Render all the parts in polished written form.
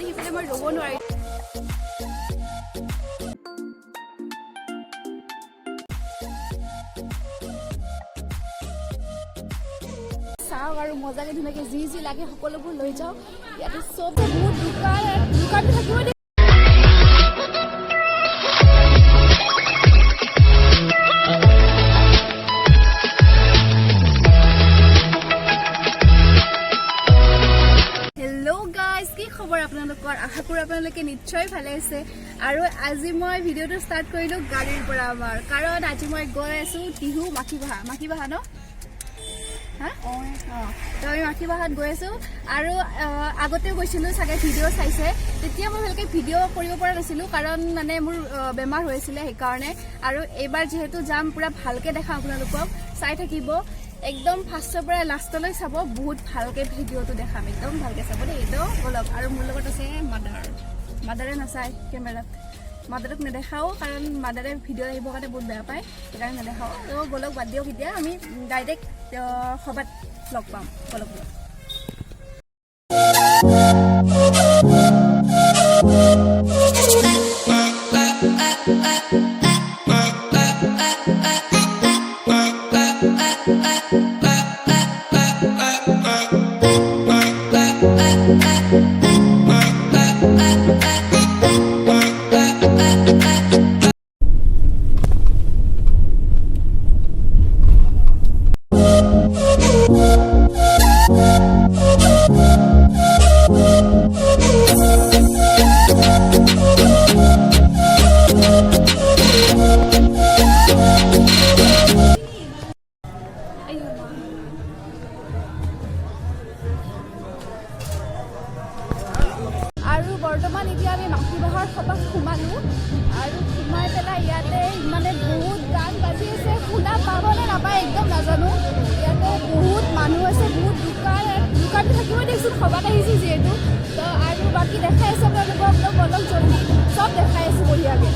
দেখি পেলাই মই ৰ'ব নোৱাৰিম। চাওক আৰু মজাকে ধুনীয়াকে যি লাগে সকলোবোৰ লৈ যাওঁ। ইয়াতে চব বহুত দোকান থাকিব দেই। কি খবৰ আপোনালোকৰ? আশা কৰোঁ আপোনালোকে নিশ্চয় ভালে আছে। আৰু আজি মই ভিডিঅ'টো ষ্টাৰ্ট কৰিলোঁ গাড়ীৰ পৰা আমাৰ, কাৰণ আজি মই গৈ আছোঁ টিহু মাখিবাহা ন তো আমি মাখিবাহাত গৈ আছোঁ। আৰু আগতেও গৈছিলোঁ, চাগে ভিডিঅ' চাইছে। তেতিয়া মই ভালকৈ ভিডিঅ' কৰিব পৰা নাছিলোঁ, কাৰণ মানে মোৰ বেমাৰ হৈ আছিলে সেইকাৰণে। আৰু এইবাৰ যিহেতু যাম, পূৰা ভালকৈ দেখাম আপোনালোকক, চাই থাকিব একদম ফাৰ্ষ্টৰ পৰা লাষ্টলৈ চাব। বহুত ভালকৈ ভিডিঅ'টো দেখাম, একদম ভালকৈ চাব দেই। এইটো অলপ আৰু মোৰ লগত আছে মাদাৰে নাচায় কেমেৰাত, মাদাৰক নেদেখাও, কাৰণ মাদাৰে ভিডিঅ' আহিবৰ কাৰণে বহুত বেয়া পায়, সেইকাৰণে নেদেখাওঁ। তো বলক বাদ দিয়ক, এতিয়া আমি ডাইৰেক্ট সভাত লগ পাম। বলক বৰ্তমান এতিয়া আমি মাখিবাহাৰ সভাত সোমালোঁ। আৰু সোমাই পেলাই ইয়াতে মানে বহুত গান বাজি আছে, শুনা পাবনে নাপায় একদম নাজানো। ইয়াতে বহুত মানুহ আছে, বহুত দোকান থাকিব দেচোন, সভাত আহিছোঁ যিহেতু। তো আৰু বাকী দেখাই আছোঁ আপোনালোকক, তো বলক জলদি চব দেখাই আছোঁ বঢ়িয়াকৈ।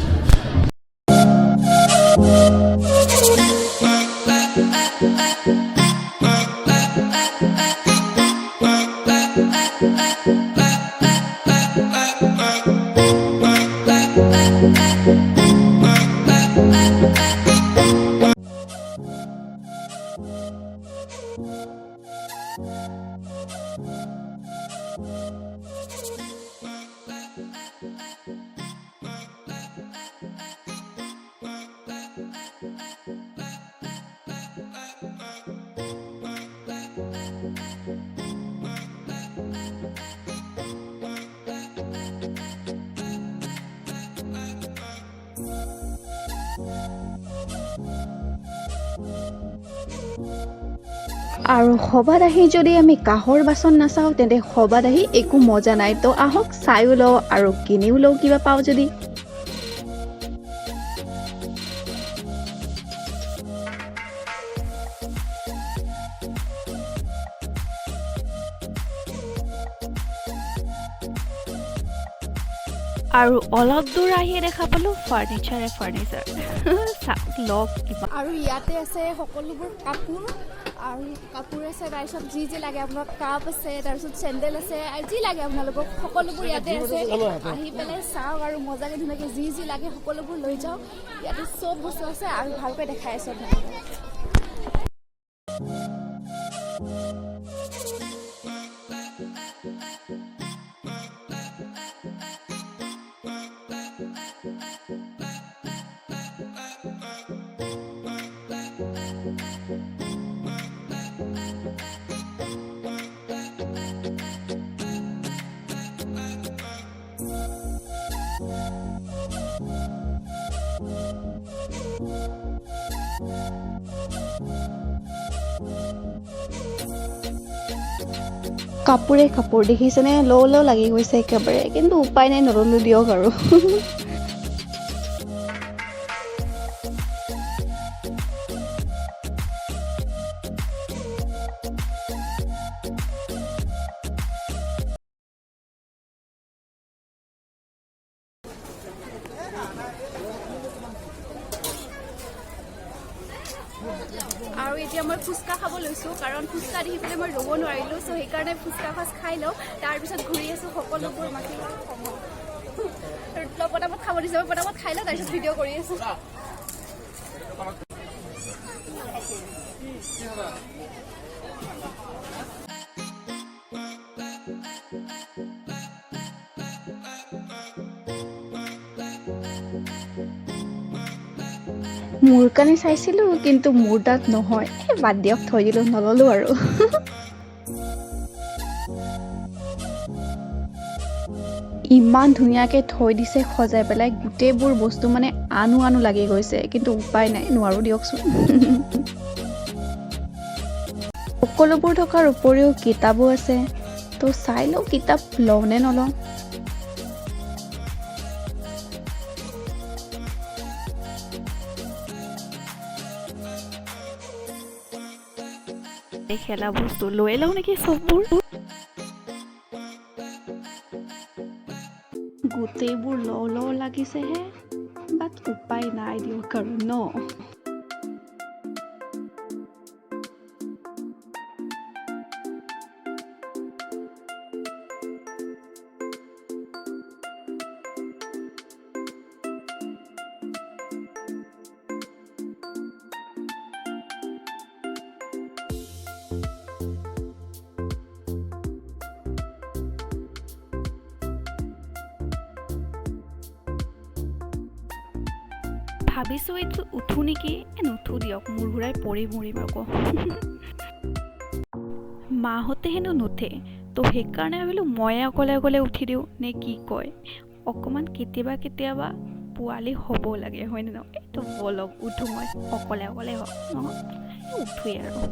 আৰু সভাত আহি যদি আমি কাঁহৰ বাচন নাচাওঁ, তেন্তে সভাত আহি একো মজা নাই। তো আহক চাইও লওঁ আৰু কিনিও লওঁ কিবা পাওঁ যদি। আৰু অলপ দূৰ আহি দেখা পালোঁ ফাৰ্নিচাৰ চাওক লওক কিবা। আৰু ইয়াতে আছে সকলোবোৰ কাপোৰ, আৰু কাপোৰ আছে, তাৰপিছত যি লাগে আপোনাক, কাপ আছে, তাৰপিছত চেণ্ডেল আছে, আৰু যি লাগে আপোনালোকক সকলোবোৰ ইয়াতে আছে। আহি পেলাই চাওক আৰু মজাকৈ ধুনীয়াকৈ যি লাগে সকলোবোৰ লৈ যাওক। ইয়াতে চব বস্তু আছে আৰু ভালকৈ দেখাই আছোঁ আপোনালোকক। কাপোৰ দেখিছেনে? লওঁ লাগি গৈছে একেবাৰে, কিন্তু উপায় নাই, নল'লো দিয়ক আৰু। আৰু এতিয়া মই ফুচকা খাব লৈছোঁ কাৰণ ফুচকা দেখি পেলাই মই ৰ'ব নোৱাৰিলোঁ চ' সেইকাৰণে ফুচকা ফাৰ্ষ্ট খাই লওঁ তাৰপিছত ঘূৰি আছোঁ সকলোবোৰ মাতি পটাপট খাব দিছে মই পটাপট খাই লওঁ তাৰপিছত ভিডিঅ' কৰি আছোঁ মোৰ কাৰণে চাইছিলোঁ কিন্তু মোৰ তাত নহয় বাদ দিয়ক থৈ দিলোঁ নল'লোঁ আৰু ইমান ধুনীয়াকৈ থৈ দিছে সজাই পেলাই গোটেইবোৰ বস্তু মানে আনো লাগি গৈছে কিন্তু উপায় নাই নোৱাৰোঁ দিয়কচোন সকলোবোৰ থকাৰ উপৰিও কিতাপো আছে তো চাই লওঁ কিতাপ লওঁ নে নলওঁ খেলা বস্তু লৈ লওঁ নেকি চববোৰ গোটেইবোৰ লওঁ লাগিছেহে বাট উপায় নাই দিয়ক আৰু ন ভাবিছোঁ এইটো উঠো নেকি নুঠো দিয়ক মোৰ ঘূৰাই পৰি মৰিম আকৌ মাহঁতে হেনো নুঠে তো সেইকাৰণে ভাবিলোঁ ময়ে অকলে উঠি দিওঁ নে কি কয় অকণমান কেতিয়াবা পোৱালি হ'ব লাগে হয়নে ন এইটো বলক উঠো মই অকলে হওক নহয় উঠোৱেই আৰু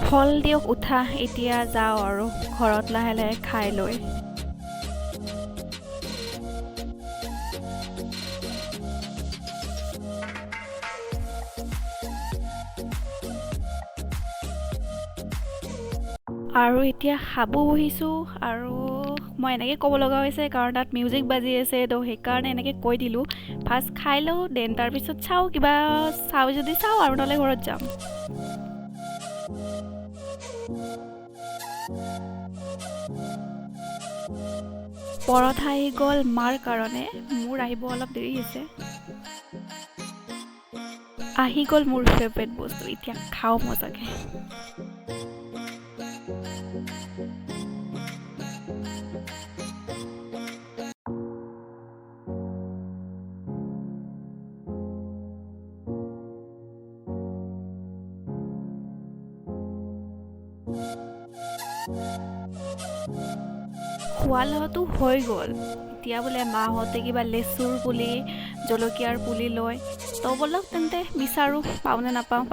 হল দিয়ক উঠা এতিয়া যাওঁ আৰু ঘৰত লাহে খাই লৈ আৰু এতিয়া খাব বহিছোঁ আৰু মই এনেকৈ ক'ব লগা হৈছে কাৰণ তাত মিউজিক বাজি আছে তো সেইকাৰণে এনেকৈ কৈ দিলোঁ ফাৰ্ষ্ট খাই লওঁ দেন তাৰপিছত চাওঁ কিবা চাওঁ যদি চাওঁ আৰু নহ'লে ঘৰত যাম পৰঠা আহি গ'ল মাৰ কাৰণে মোৰ আহিব অলপ দেৰি হৈছে আহি গ'ল মোৰ ফেভৰেট বস্তু এতিয়া খাওঁ মজাকৈ খোৱা লোৱাটো হৈ গ'ল এতিয়া বোলে মাহঁতে কিবা লেচুৰ পুলি জলকীয়াৰ পুলি লয় তো বলক তেন্তে বিচাৰোঁ পাওঁ নে নাপাওঁ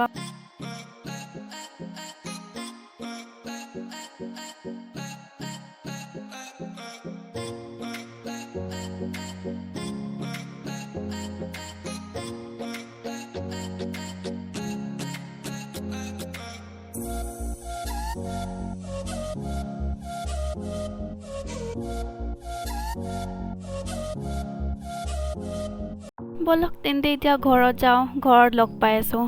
বলক তেন্তে এতিয়া ঘৰত যাওঁ ঘৰত লগ পাই আছোঁ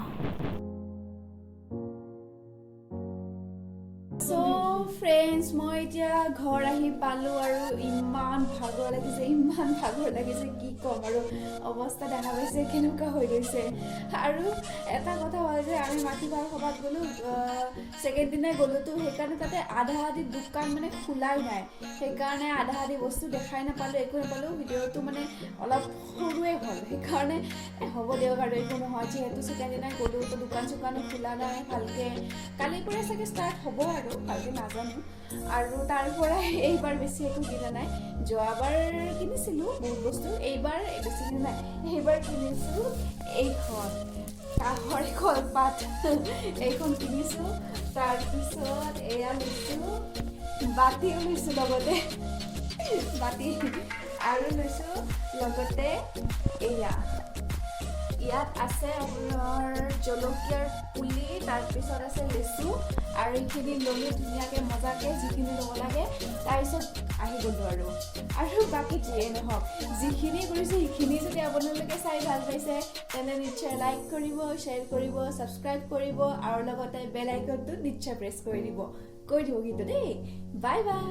ফ্ৰেণ্ডছ মই এতিয়া ঘৰ আহি পালোঁ আৰু ইমান ভাগৰ লাগিছে কি ক'ম আৰু অৱস্থা দেখা পাইছে কেনেকুৱা হৈ গৈছে আৰু এটা কথা হ'ল যে আমি মাটিবাৰ সভাত গ'লোঁ ছেকেণ্ড দিনাই গ'লোঁতো সেইকাৰণে তাতে আধা আধি দোকান মানে খোলাই নাই সেইকাৰণে আধা আধি বস্তু দেখাই নাপালোঁ একো নাপালোঁ ভিডিঅ'টো মানে অলপ সৰুৱে হ'ল সেইকাৰণে হ'ব দিয়ক আৰু একো নহয় যিহেতু ছেকেণ্ড দিনাই গ'লোঁ তো দোকান চোকানো খোলা নাই ভালকৈ কালিৰ পৰাই চাগে ষ্টাৰ্ট হ'ব আৰু ভালকৈ নাজানো আৰু তাৰ পৰা এইবাৰ বেছি একো কিনা নাই যোৱাবাৰ কিনিছিলোঁ বহুত বস্তু এইবাৰ বেছি কিনা নাই এইবাৰ কিনিছোঁ এইখন কাহৰ কলপাত এইখন কিনিছোঁ। তাৰপিছত এয়া লৈছোঁ, বাতিও লৈছোঁ লগতে, বাতি আৰু লৈছোঁ লগতে এয়া। ইয়াত আছে আপোনাৰ জলকীয়াৰ পুলি, তাৰপিছত আছে লেচু, আৰু এইখিনি ল'লোঁ ধুনীয়াকৈ মজাকৈ যিখিনি ল'ব লাগে। তাৰপিছত আহি গ'লোঁ আৰু বাকী যিয়ে নহওক, যিখিনি কৰিছোঁ সেইখিনি যদি আপোনালোকে চাই ভাল পাইছে তেনে নিশ্চয় লাইক কৰিব, শ্বেয়াৰ কৰিব, ছাবস্ক্ৰাইব কৰিব, আৰু লগতে বেল আইকনটো নিশ্চয় প্ৰেছ কৰি দিব কিন্তু দেই। Bye bye.